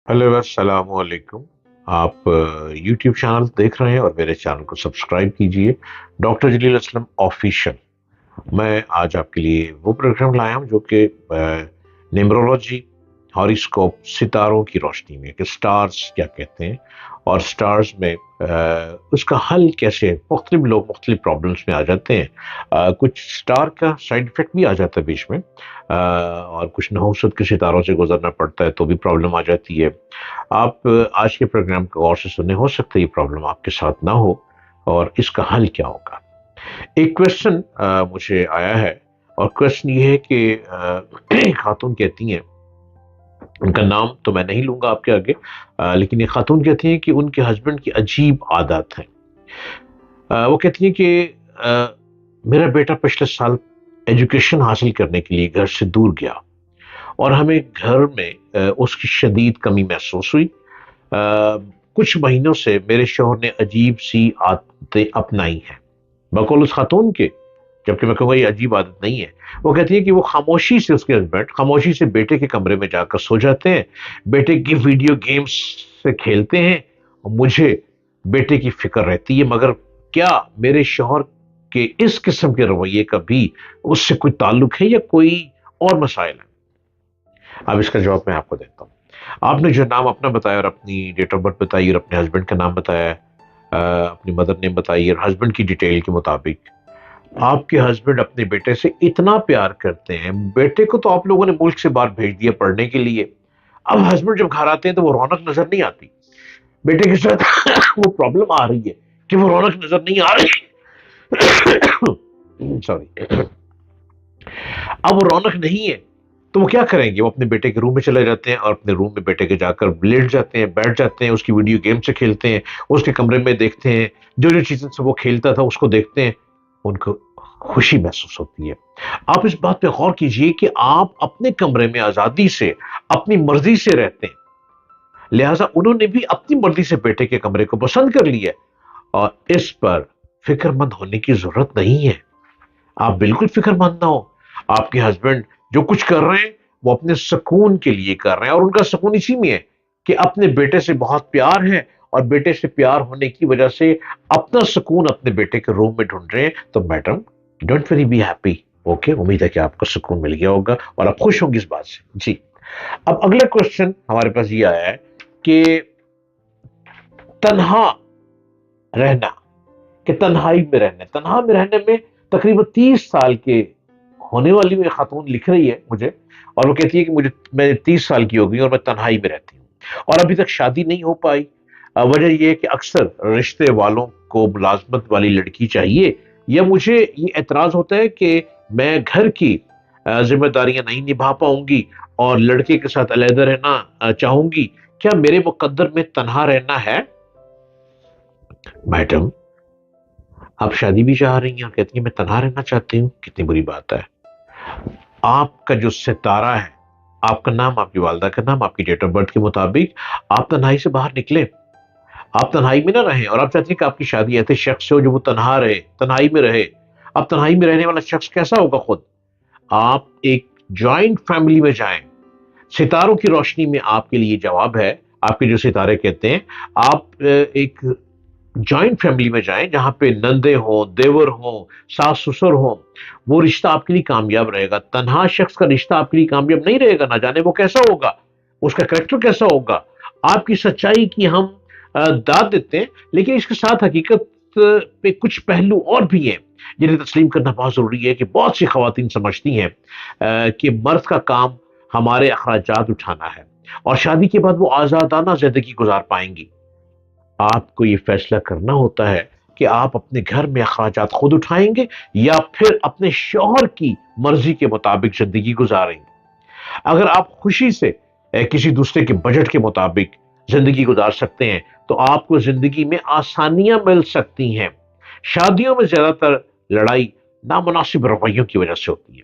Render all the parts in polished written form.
Hello अस्सलाम वालेकुम। आप यूट्यूब चैनल देख रहे हैं और मेरे चैनल को सब्सक्राइब कीजिए, डॉक्टर जलील असलम ऑफिशियल। मैं आज आपके लिए वो प्रोग्राम लाया हूँ जो कि न्यूमरोलॉजी, हॉरोस्कोप, सितारों की रोशनी में कि स्टार्स क्या कहते हैं और स्टार्स में उसका हल कैसे। मुख्तलिफ लोग मुख्तलिफ प्रॉब्लम्स में आ जाते हैं। कुछ स्टार का साइड इफेक्ट भी आ जाता है बीच में, और कुछ नहुसत के सितारों से गुजरना पड़ता है तो भी प्रॉब्लम आ जाती है। आप आज के प्रोग्राम को गौर से सुने, हो सकता है ये प्रॉब्लम आपके साथ ना हो और इसका हल क्या होगा। एक क्वेश्चन मुझे आया है और क्वेश्चन ये है कि खातून कहती हैं, उनका नाम तो मैं नहीं लूंगा आपके आगे, लेकिन ये खातून कहती हैं कि उनके हस्बैंड की अजीब आदत है। वो कहती हैं कि मेरा बेटा पिछले साल एजुकेशन हासिल करने के लिए घर से दूर गया और हमें घर में उसकी शदीद कमी महसूस हुई। कुछ महीनों से मेरे शौहर ने अजीब सी आदतें अपनाई हैं बकौल उस खातून के, जबकि मैं कहूँगा ये अजीब आदत नहीं है। वो कहती है कि वो खामोशी से, उसके हस्बैंड खामोशी से बेटे के कमरे में जाकर सो जाते हैं, बेटे की वीडियो गेम्स से खेलते हैं और मुझे बेटे की फिक्र रहती है। मगर क्या मेरे शौहर के इस किस्म के रवैये का भी उससे कोई ताल्लुक है या कोई और मसाइल है? अब इसका जवाब मैं आपको देता हूँ। आपने जो नाम अपना बताया और अपनी डेट ऑफ बर्थ बताई और अपने हस्बैंड का नाम बताया, अपनी मदर नेम बताई और हस्बैंड की डिटेल के मुताबिक आपके हस्बैंड अपने बेटे से इतना प्यार करते हैं। बेटे को तो आप लोगों ने मुल्क से बाहर भेज दिया पढ़ने के लिए। अब हस्बैंड जब घर आते हैं तो वो रौनक नजर नहीं आती। बेटे के साथ वो प्रॉब्लम आ रही है कि वो रौनक नजर नहीं आ रही। सॉरी। अब वो रौनक नहीं है तो वो क्या करेंगे? वो अपने बेटे के रूम में चले जाते हैं और अपने रूम में बेटे के जाकर लेट जाते हैं, बैठ जाते हैं, उसकी वीडियो गेम से खेलते हैं, उसके कमरे में देखते हैं, जो जो चीजें से वो खेलता था उसको देखते हैं, उनको खुशी महसूस होती है। आप इस बात पे गौर कीजिए कि आप अपने कमरे में आजादी से अपनी मर्जी से रहते हैं, लिहाजा उन्होंने भी अपनी मर्जी से बेटे के कमरे को पसंद कर लिया और इस पर फिक्रमंद होने की जरूरत नहीं है। आप बिल्कुल फिक्रमंद ना हो। आपके हस्बैंड जो कुछ कर रहे हैं वो अपने सुकून के लिए कर रहे हैं और उनका सुकून इसी में है कि अपने बेटे से बहुत प्यार है और बेटे से प्यार होने की वजह से अपना सुकून अपने बेटे के रूम में ढूंढ रहे हैं। तो madam, don't very be happy. Okay, उम्मीद है कि आपको सुकून मिल गया होगा और आप खुश होंगे इस बात से। जी। अब अगला क्वेश्चन हमारे पास ये आया है कि तन्हा रहना, कि तन्हाई में रहना, तन्हा में रहने में तकरीबन 30 साल के होने वाली वो खातून लिख रही है मुझे और वो कहती है कि मुझे मैं 30 साल की हो गई और मैं तन्हाई में रहती हूँ और अभी तक शादी नहीं हो पाई। वजह यह है कि अक्सर रिश्ते वालों को मुलाजमत वाली लड़की चाहिए या मुझे ये एतराज होता है कि मैं घर की जिम्मेदारियां नहीं निभा पाऊंगी और लड़के के साथ अलहदा रहना चाहूंगी। क्या मेरे मुकद्दर में तन्हा रहना है? मैडम, आप शादी भी चाह रही हैं और कहती हैं मैं तन्हा रहना चाहती हूँ, कितनी बुरी बात है। आपका जो सितारा है, आपका नाम, आपकी वालदा का नाम, आपकी डेट ऑफ बर्थ के मुताबिक आप तन्हाई से बाहर निकले। आप तन्हाई में ना रहें और आप चाहती हैं कि आपकी शादी ऐसे शख्स से हो जो वो तन्हा रहे, तन्हाई में रहे। अब तन्हाई में रहने वाला शख्स कैसा होगा? खुद आप एक जॉइंट फैमिली में जाएं। सितारों की रोशनी में आपके लिए जवाब है। आपके जो सितारे कहते हैं, आप एक जॉइंट फैमिली में जाएं जहां पे नंदे हो, देवर हो, सास ससुर हो। वो रिश्ता आपके लिए कामयाब रहेगा। तन्हा शख्स का रिश्ता आपके लिए कामयाब नहीं रहेगा। ना जाने वो कैसा होगा, उसका करेक्टर कैसा होगा। आपकी सच्चाई की हम दाद देते हैं, लेकिन इसके साथ हकीकत पे कुछ पहलू और भी हैं जिन्हें तस्लीम करना बहुत जरूरी है कि बहुत सी खवातीन समझती हैं कि मर्द का काम हमारे अखराजात उठाना है और शादी के बाद वो आजादाना जिंदगी गुजार पाएंगी। आपको ये फैसला करना होता है कि आप अपने घर में अखराजात खुद उठाएंगे या फिर अपने शौहर की मर्जी के मुताबिक जिंदगी गुजारेंगे। अगर आप खुशी से किसी दूसरे के बजट के मुताबिक जिंदगी गुजार सकते हैं तो आपको जिंदगी में आसानियां मिल सकती हैं। शादियों में ज्यादातर लड़ाई नामुनासिब रवैयों की वजह से होती है।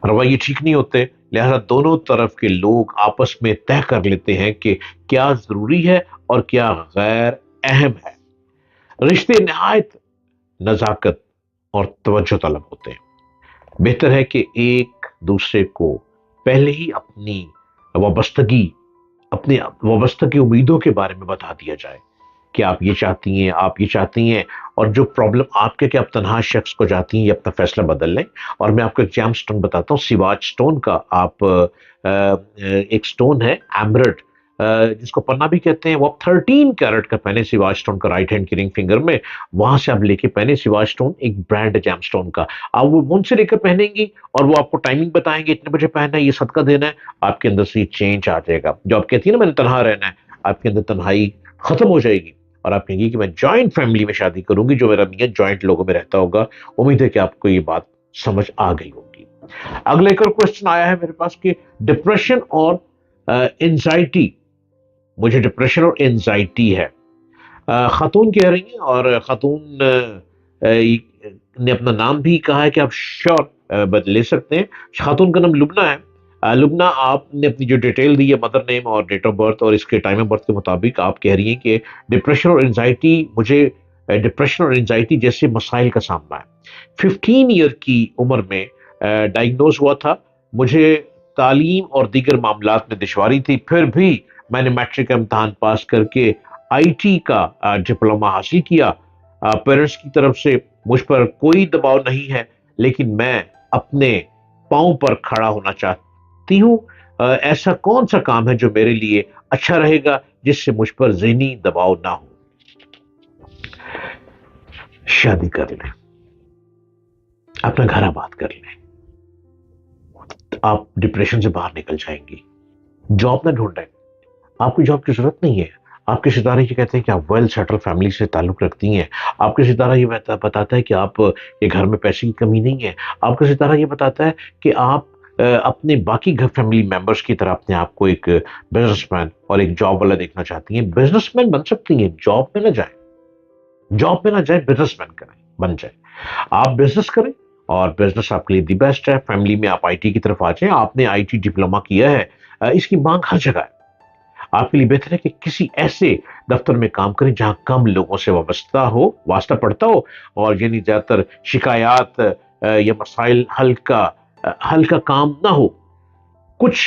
रवैये ठीक नहीं होते, लिहाजा दोनों तरफ के लोग आपस में तय कर लेते हैं कि क्या जरूरी है और क्या गैर अहम है। रिश्ते नहायत नजाकत और तवज्जो तलब होते हैं। बेहतर है कि एक दूसरे को पहले ही अपनी वाबस्तगी اپنے وابستہ کی امیدوں کے بارے میں بتا دیا جائے کہ آپ یہ چاہتی ہیں، آپ یہ چاہتی ہیں، اور جو پرابلم آپ کے کہ آپ تنہا شخص کو جاتی ہیں یہ اپنا فیصلہ بدل لیں۔ اور میں آپ کو ایک جیم سٹون بتاتا ہوں، سیواج سٹون کا، آپ ایک سٹون ہے ایمرٹ، جس کو پنا بھی کہتے ہیں، وہ آپ 13 کیرٹ کا پہنے سیواج سٹون کا رائٹ ہینڈ کی رنگ فنگر میں، وہاں سے آپ لے کے پہنے سیواج سٹون، ایک برانڈ ہے جیم سٹون کا، آپ وہ ان سے لے کر پہنیں گی اور وہ آپ کو ٹائمنگ بتائیں گے اتنے بجے پہننا ہے، یہ صدقہ دینا ہے، آپ کے اندر سے یہ چینج آ جائے گا۔ جو آپ کہتی ہیں نا میں نے تنہا رہنا ہے، آپ کے اندر تنہائی ختم ہو جائے گی اور آپ کہیں گی کہ میں جوائنٹ فیملی میں شادی کروں گی، جو میرا میاں جوائنٹ لوگوں میں رہتا ہوگا۔ امید ہے کہ آپ کو یہ بات سمجھ آ گئی ہوگی۔ اگلا ایک اور کوشچن آیا ہے میرے پاس کہ ڈپریشن اور انزائٹی، مجھے ڈپریشن اور انزائٹی ہے، خاتون کہہ رہی ہیں، اور خاتون نے اپنا نام بھی کہا ہے کہ آپ شور لے سکتے ہیں۔ خاتون کا نام لبنہ ہے۔ لبنہ، آپ نے اپنی جو ڈیٹیل دی ہے، مدر نیم اور ڈیٹ آف برتھ اور اس کے ٹائم آف برتھ کے مطابق آپ کہہ رہی ہیں کہ ڈپریشن اور انزائٹی، مجھے ڈپریشن اور انزائٹی جیسے مسائل کا سامنا ہے۔ 15 ایئر کی عمر میں ڈائگنوز ہوا تھا، مجھے تعلیم اور دیگر معاملات میں دشواری تھی، پھر بھی میں نے میٹرک کا امتحان پاس کر کے آئی ٹی کا ڈپلوما حاصل کیا۔ پیرنٹس کی طرف سے مجھ پر کوئی دباؤ نہیں ہے، لیکن میں اپنے پاؤں پر کھڑا ہونا چاہتی ہوں۔ ایسا کون سا کام ہے جو میرے لیے اچھا رہے گا جس سے مجھ پر ذہنی دباؤ نہ ہو؟ شادی کر لیں، اپنا گھر آباد کر لیں، آپ ڈپریشن سے باہر نکل جائیں گی۔ جاب نہ ڈھونڈیں، آپ کو جاب کی ضرورت نہیں ہے۔ آپ کے ستارے یہ کہتے ہیں کہ آپ ویل سیٹل فیملی سے تعلق رکھتی ہیں۔ آپ کے ستارہ یہ بتاتا ہے کہ آپ کے گھر میں پیسے کی کمی نہیں ہے۔ آپ کا ستارہ یہ بتاتا ہے کہ آپ اپنے باقی گھر فیملی ممبرس کی طرح اپنے آپ کو ایک بزنس مین اور ایک جاب والا دیکھنا چاہتی ہیں۔ بزنس مین بن سکتی ہیں، جاب میں نہ جائیں، جاب میں نہ جائیں، بزنس مین کریں، بن جائیں۔ آپ بزنس کریں اور بزنس آپ کے لیے دی بیسٹ ہے۔ فیملی میں آپ آئی ٹی کی طرف آ جائیں، آپ نے آئی ٹی ڈپلوما کیا ہے، اس کی مانگ ہر جگہ ہے۔ آپ کے لیے بہتر ہے کہ کسی ایسے دفتر میں کام کریں جہاں کم لوگوں سے واسطہ پڑتا ہو، اور یعنی زیادہ تر شکایات یا مسائل حل کا کام نہ ہو۔ کچھ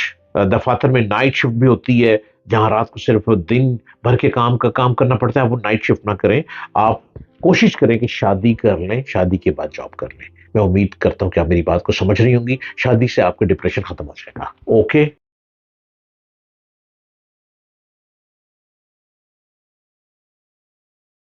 دفاتر میں نائٹ شفٹ بھی ہوتی ہے، جہاں رات کو صرف دن بھر کے کام کرنا پڑتا ہے، وہ نائٹ شفٹ نہ کریں۔ آپ کوشش کریں کہ شادی کر لیں، شادی کے بعد جاب کر لیں۔ میں امید کرتا ہوں کہ آپ میری بات کو سمجھ رہی ہوں گی۔ شادی سے آپ کا ڈپریشن ختم ہو جائے گا۔ اوکے۔